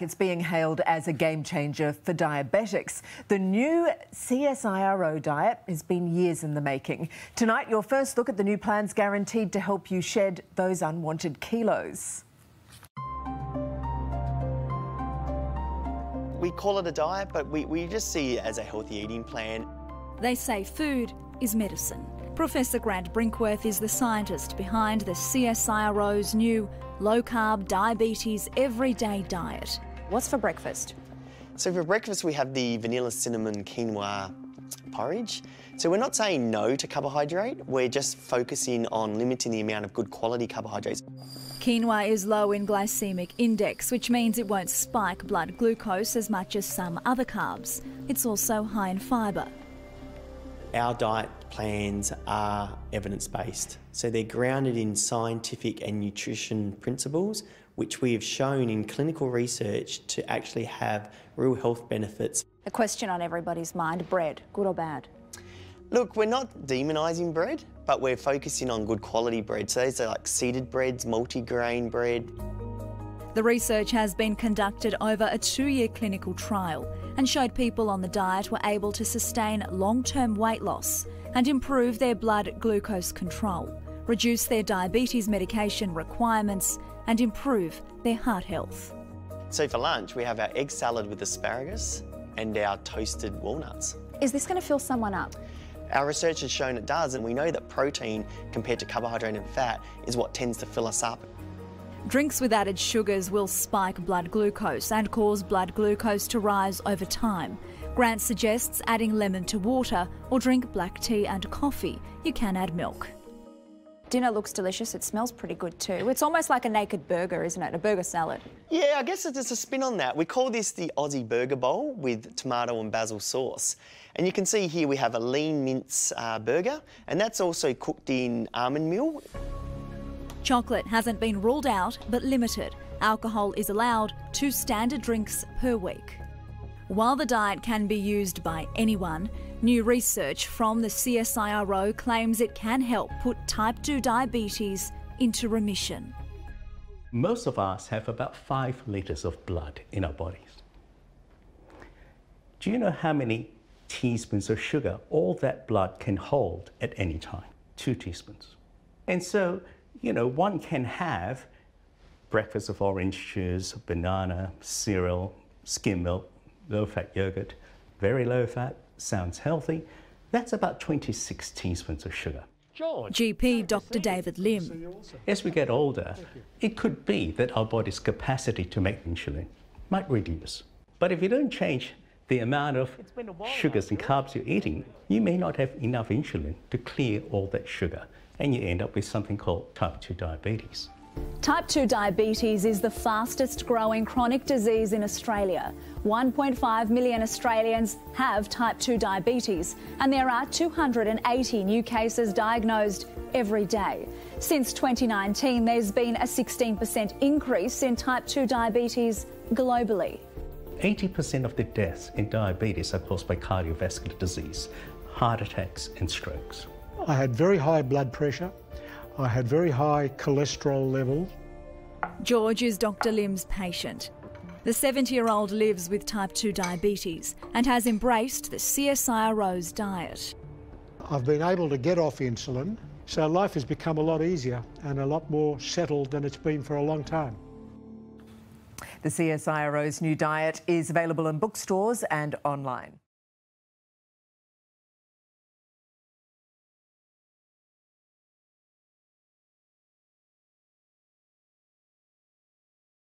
It's being hailed as a game changer for diabetics. The new CSIRO diet has been years in the making. Tonight, your first look at the new plan's guaranteed to help you shed those unwanted kilos. We call it a diet, but we just see it as a healthy eating plan. They say food is medicine. Professor Grant Brinkworth is the scientist behind the CSIRO's new low-carb diabetes everyday diet. What's for breakfast? So for breakfast we have the vanilla cinnamon quinoa porridge. So we're not saying no to carbohydrate, we're just focusing on limiting the amount of good quality carbohydrates. Quinoa is low in glycemic index, which means it won't spike blood glucose as much as some other carbs. It's also high in fibre. Our diet plans are evidence-based, so they're grounded in scientific and nutrition principles, which we have shown in clinical research to actually have real health benefits. A question on everybody's mind, bread, good or bad? Look, we're not demonising bread, but we're focusing on good quality bread. So those are like seeded breads, multi-grain bread. The research has been conducted over a 2-year clinical trial and showed people on the diet were able to sustain long-term weight loss and improve their blood glucose control, reduce their diabetes medication requirements and improve their heart health. So for lunch, we have our egg salad with asparagus and our toasted walnuts. Is this going to fill someone up? Our research has shown it does, and we know that protein compared to carbohydrate and fat is what tends to fill us up. Drinks with added sugars will spike blood glucose and cause blood glucose to rise over time. Grant suggests adding lemon to water or drink black tea and coffee. You can add milk. Dinner looks delicious. It smells pretty good too. It's almost like a naked burger, isn't it? A burger salad. Yeah, I guess it's just a spin on that. We call this the Aussie burger bowl with tomato and basil sauce. And you can see here we have a lean mince burger, and that's also cooked in almond meal. Chocolate hasn't been ruled out, but limited. Alcohol is allowed, 2 standard drinks per week. While the diet can be used by anyone, new research from the CSIRO claims it can help put type 2 diabetes into remission. Most of us have about 5 litres of blood in our bodies. Do you know how many teaspoons of sugar all that blood can hold at any time? 2 teaspoons. And so, you know, one can have breakfast of orange juice, banana, cereal, skim milk, low-fat yogurt, very low fat, sounds healthy. That's about 26 teaspoons of sugar. GP Dr. David Lim. As we get older, it could be that our body's capacity to make insulin might reduce. But if you don't change the amount of sugars and carbs you're eating, you may not have enough insulin to clear all that sugar, and you end up with something called type 2 diabetes. Type 2 diabetes is the fastest growing chronic disease in Australia. 1.5 million Australians have type 2 diabetes, and there are 280 new cases diagnosed every day. Since 2019, there's been a 16% increase in type 2 diabetes globally. 80% of the deaths in diabetes are caused by cardiovascular disease, heart attacks and strokes. I had very high blood pressure. I had very high cholesterol levels. George is Dr. Lim's patient. The 70-year-old lives with type 2 diabetes and has embraced the CSIRO's diet. I've been able to get off insulin, so life has become a lot easier and a lot more settled than it's been for a long time. The CSIRO's new diet is available in bookstores and online.